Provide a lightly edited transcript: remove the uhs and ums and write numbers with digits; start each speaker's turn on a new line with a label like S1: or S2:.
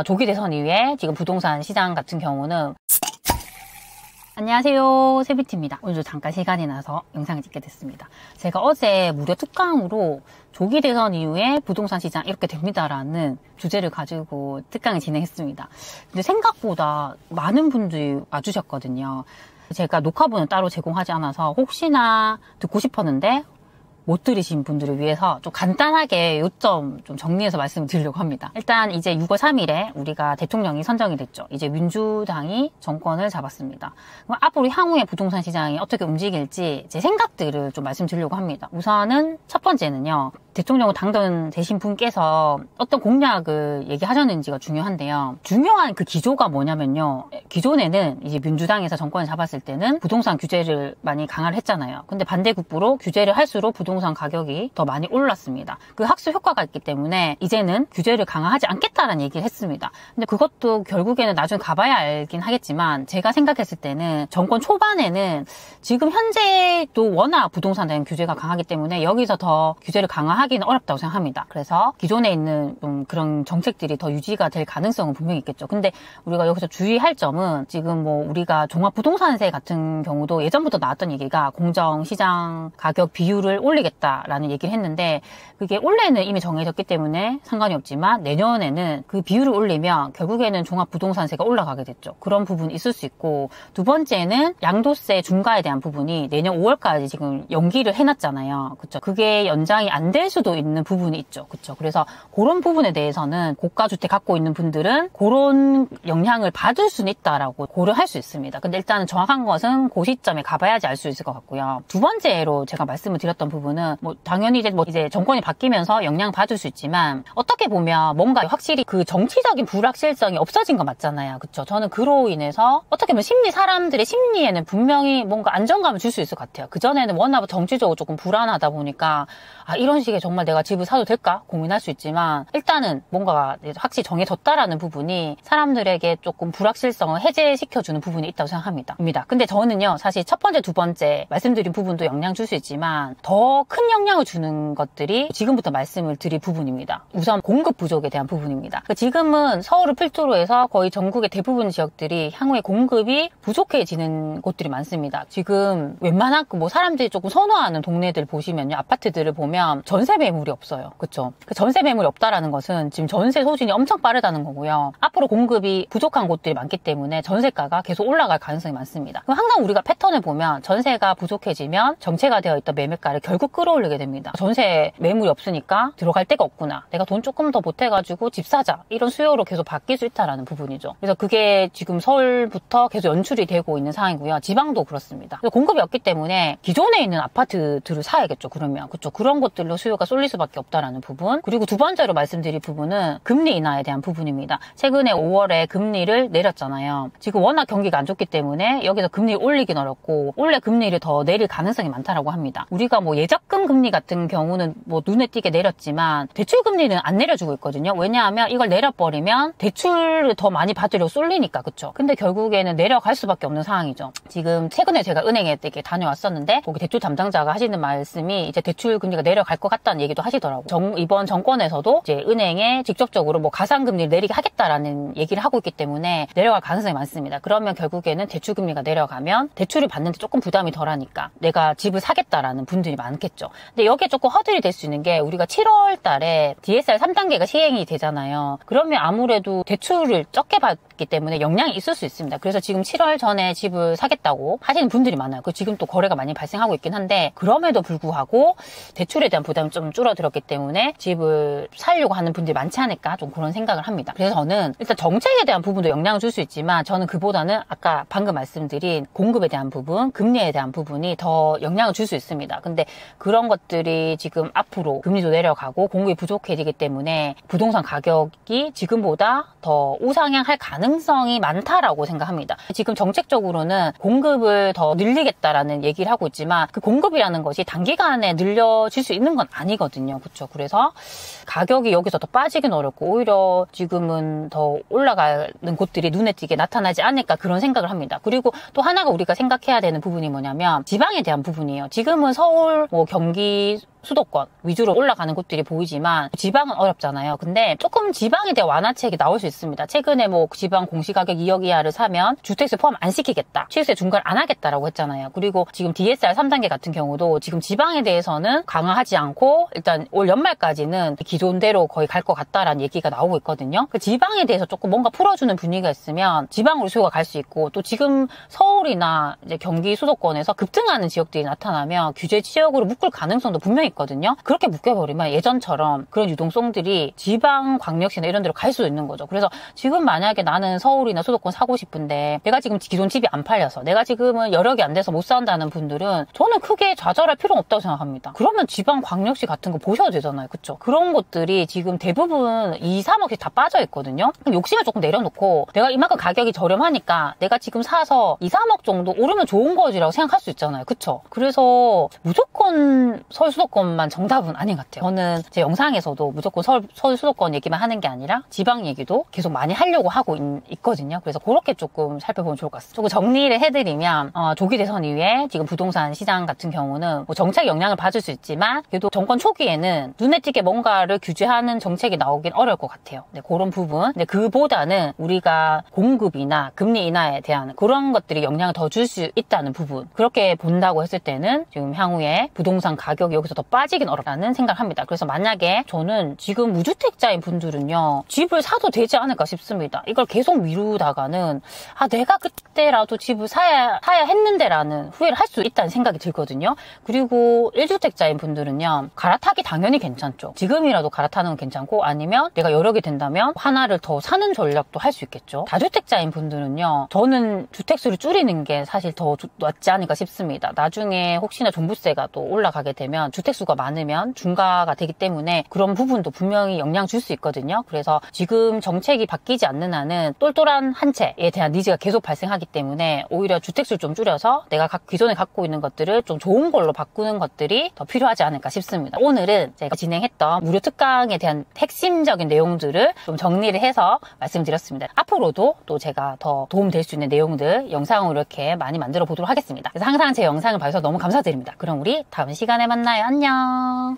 S1: 조기 대선 이후에 지금 부동산 시장 같은 경우는 안녕하세요, 세비티입니다. 오늘도 잠깐 시간이 나서 영상을 찍게 됐습니다. 제가 어제 무료 특강으로 조기 대선 이후에 부동산 시장 이렇게 됩니다라는 주제를 가지고 특강을 진행했습니다. 근데 생각보다 많은 분들이 와주셨거든요. 제가 녹화본은 따로 제공하지 않아서 혹시나 듣고 싶었는데 못 들으신 분들을 위해서 좀 간단하게 요점 좀 정리해서 말씀을 드리려고 합니다. 일단 이제 6월 3일에 우리가 대통령이 선정이 됐죠. 이제 민주당이 정권을 잡았습니다. 그럼 앞으로 향후에 부동산 시장이 어떻게 움직일지 제 생각들을 좀 말씀드리려고 합니다. 우선은 첫 번째는요. 대통령 당선되신 분께서 어떤 공약을 얘기하셨는지가 중요한데요. 중요한 그 기조가 뭐냐면요. 기존에는 이제 민주당에서 정권을 잡았을 때는 부동산 규제를 많이 강화를 했잖아요. 근데 반대급부로 규제를 할수록 부동산 가격이 더 많이 올랐습니다. 그 학습 효과가 있기 때문에 이제는 규제를 강화하지 않겠다라는 얘기를 했습니다. 근데 그것도 결국에는 나중에 가봐야 알긴 하겠지만 제가 생각했을 때는 정권 초반에는 지금 현재도 워낙 부동산에 대한 규제가 강하기 때문에 여기서 더 규제를 강화하기는 어렵다고 생각합니다. 그래서 기존에 있는 좀 그런 정책들이 더 유지가 될 가능성은 분명히 있겠죠. 근데 우리가 여기서 주의할 점은 지금 뭐 우리가 종합부동산세 같은 경우도 예전부터 나왔던 얘기가 공정시장 가격 비율을 올리겠다라는 얘기를 했는데 그게 올해는 이미 정해졌기 때문에 상관이 없지만 내년에는 그 비율을 올리면 결국에는 종합부동산세가 올라가게 됐죠. 그런 부분이 있을 수 있고 두 번째는 양도세 중과에 대한 부분이 내년 5월까지 지금 연기를 해놨잖아요. 그쵸? 그게 연장이 안 될 수도 있는 부분이 있죠. 그쵸? 그래서 그런 부분에 대해서는 고가주택 갖고 있는 분들은 그런 영향을 받을 수는 있다라고 고려할 수 있습니다. 근데 일단은 정확한 것은 그 시점에 가봐야지 알 수 있을 것 같고요. 두 번째로 제가 말씀을 드렸던 부분은 뭐 당연히 이제 정권이 바뀌면서 영향을 받을 수 있지만 어떻게 보면 뭔가 확실히 그 정치적인 불확실성이 없어진 거 맞잖아요. 그쵸? 저는 그로 인해서 어떻게 보면 사람들의 심리에는 분명히 뭔가 안정감을 줄 수 있을 것 같아요. 그전에는 워낙 정치적으로 조금 불안하다 보니까 이런 식의 정말 내가 집을 사도 될까 고민할 수 있지만 일단은 뭔가가 확실히 정해졌다라는 부분이 사람들에게 조금 불확실성을 해제시켜주는 부분이 있다고 생각합니다. 근데 저는요 사실 첫 번째, 두 번째 말씀드린 부분도 영향 줄 수 있지만 더 큰 영향을 주는 것들이 지금부터 말씀을 드릴 부분입니다. 우선 공급 부족에 대한 부분입니다. 지금은 서울을 필두로 해서 거의 전국의 대부분 지역들이 향후에 공급이 부족해지는 곳들이 많습니다. 지금 웬만한 뭐 사람들이 조금 선호하는 동네들 보시면요, 아파트들을 보면 전세 매물이 없어요. 그쵸? 그 전세 매물이 없다라는 것은 지금 전세 소진이 엄청 빠르다는 거고요. 앞으로 공급이 부족한 곳들이 많기 때문에 전세가가 계속 올라갈 가능성이 많습니다. 그럼 항상 우리가 패턴을 보면 전세가 부족해지면 정체가 되어 있던 매매가를 결국 끌어올리게 됩니다. 전세 매물이 없으니까 들어갈 데가 없구나. 내가 돈 조금 더 보태가지고 집 사자. 이런 수요로 계속 바뀔 수 있다라는 부분이죠. 그래서 그게 지금 서울부터 계속 연출이 되고 있는 상황이고요. 지방도 그렇습니다. 공급이 없기 때문에 기존에 있는 아파트들을 사야겠죠. 그러면. 그쵸? 그런 것들로 수요가 쏠릴 수밖에 없다라는 부분. 그리고 두 번째로 말씀드릴 부분은 금리 인하에 대한 부분입니다. 최근에 5월에 금리를 내렸잖아요. 지금 워낙 경기가 안 좋기 때문에 여기서 금리를 올리긴 어렵고 원래 금리를 더 내릴 가능성이 많다라고 합니다. 우리가 뭐 예적금 금리 같은 경우는 뭐 눈에 띄게 내렸지만 대출 금리는 안 내려주고 있거든요. 왜냐하면 이걸 내려버리면 대출을 더 많이 받으려고 쏠리니까. 그쵸? 근데 결국에는 내려갈 수밖에 없는 상황이죠. 지금 최근에 제가 은행에 이렇게 다녀왔었는데 거기 대출 담당자가 하시는 말씀이 이제 대출 금리가 내려갈 것 같다는 얘기도 하시더라고요. 이번 정권에서도 이제 은행에 직접적으로 뭐 가상금리를 내리게 하겠다라는 얘기를 하고 있기 때문에 내려갈 가능성이 많습니다. 그러면 결국에는 대출 금리가 내려가면 대출을 받는데 조금 부담이 덜하니까 내가 집을 사겠다라는 분들이 많겠죠. 근데 여기에 조금 허들이 될 수 있는 게 우리가 7월 달에 DSR 3단계가 시행이 되잖아요. 그러면 아무래도 대출을 적게 받기 때문에 영향이 있을 수 있습니다. 그래서 지금 7월 전에 집을 사겠다고 하시는 분들이 많아요. 지금 또 거래가 많이 발생하고 있긴 한데 그럼에도 불구하고 대출에 대한 부담이 좀 줄어들었기 때문에 집을 사려고 하는 분들이 많지 않을까 좀 그런 생각을 합니다. 그래서 저는 일단 정책에 대한 부분도 영향을 줄 수 있지만 저는 그보다는 아까 방금 말씀드린 공급에 대한 부분, 금리에 대한 부분이 더 영향을 줄 수 있습니다. 근데 그런 것들이 지금 앞으로 금리도 내려가고 공급이 부족해지기 때문에 부동산 가격이 지금보다 더 우상향할 가능성이 많다라고 생각합니다. 지금 정책적으로는 공급을 더 늘리겠다라는 얘기를 하고 있지만 그 공급이라는 것이 단기간에 늘려질 수 있는 건 아니거든요. 그렇죠? 그래서 가격이 여기서 더 빠지긴 어렵고 오히려 지금은 더 올라가는 곳들이 눈에 띄게 나타나지 않을까 그런 생각을 합니다. 그리고 또 하나가 우리가 생각해야 되는 부분이 뭐냐면 지방에 대한 부분이에요. 지금은 서울, 경기, 수도권 위주로 올라가는 곳들이 보이지만 지방은 어렵잖아요. 근데 조금 지방에 대한 완화책이 나올 수 있습니다. 최근에 뭐 지방 공시가격 2억 이하를 사면 주택세 포함 안 시키겠다, 취득세 중과를 안 하겠다라고 했잖아요. 그리고 지금 DSR 3단계 같은 경우도 지금 지방에 대해서는 강화하지 않고 일단 올 연말까지는 기존대로 거의 갈 것 같다라는 얘기가 나오고 있거든요. 그 지방에 대해서 조금 뭔가 풀어주는 분위기가 있으면 지방으로 수요가 갈 수 있고, 또 지금 서울이나 이제 경기 수도권에서 급등하는 지역들이 나타나면 규제 지역으로 묶을 가능성도 분명히 있거든요. 그렇게 묶여버리면 예전처럼 그런 유동성들이 지방 광역시나 이런 데로 갈 수도 있는 거죠. 그래서 지금 만약에 나는 서울이나 수도권 사고 싶은데 내가 지금 기존 집이 안 팔려서 내가 지금은 여력이 안 돼서 못 산다는 분들은 저는 크게 좌절할 필요는 없다고 생각합니다. 그러면 지방 광역시 같은 거 보셔도 되잖아요. 그쵸? 그런 것들이 지금 대부분 2, 3억씩 다 빠져 있거든요. 그럼 욕심을 조금 내려놓고 내가 이만큼 가격이 저렴하니까 내가 지금 사서 2, 3억 정도 오르면 좋은 거지라고 생각할 수 있잖아요. 그쵸? 그래서 무조건 서울 수도권만 정답은 아닌 것 같아요. 저는 제 영상에서도 무조건 서울 수도권 얘기만 하는 게 아니라 지방 얘기도 계속 많이 하려고 하고 있거든요. 그래서 그렇게 조금 살펴보면 좋을 것 같습니다. 조금 정리를 해드리면 조기 대선 이후에 지금 부동산 시장 같은 경우는 뭐 정책 영향을 받을 수 있지만 그래도 정권 초기에는 눈에 띄게 뭔가를 규제하는 정책이 나오긴 어려울 것 같아요. 네, 그런 부분. 근데 그보다는 우리가 공급이나 금리 인하에 대한 그런 것들이 영향을 더 줄 수 있다는 부분, 그렇게 본다고 했을 때는 지금 향후에 부동산 가격이 여기서 더 빠지긴 어렵다는 생각을 합니다. 그래서 만약에 저는 지금 무주택자인 분들은요, 집을 사도 되지 않을까 싶습니다. 이걸 계속 미루다가는 내가 그때라도 집을 사야 했는데라는 후회를 할 수 있다는 생각이 들거든요. 그리고 1주택자인 분들은요, 갈아타기 당연히 괜찮죠. 지금이라도 갈아타는 건 괜찮고, 아니면 내가 여력이 된다면 하나를 더 사는 전략도 할 수 있겠죠. 다주택자인 분들은요, 저는 주택수를 줄이는 게 사실 더 낫지 않을까 싶습니다. 나중에 혹시나 종부세가 또 올라가게 되면 주택수가 많으면 중과가 되기 때문에 그런 부분도 분명히 영향 줄 수 있거든요. 그래서 지금 정책이 바뀌지 않는 한은 똘똘한 한 채에 대한 니즈가 계속 발생하기 때문에 오히려 주택수를 좀 줄여서 내가 기존에 갖고 있는 것들을 좀 좋은 걸로 바꾸는 것들이 더 필요하지 않을까 싶습니다. 오늘은 제가 진행했던 무료 특강에 대한 핵심적인 내용들을 좀 정리를 해서 말씀드렸습니다. 앞으로도 또 제가 더 도움될 수 있는 내용들 영상으로 이렇게 많이 만들어 보도록 하겠습니다. 그래서 항상 제 영상을 봐주셔서 너무 감사드립니다. 그럼 우리 다음 시간에 만나요. 안녕.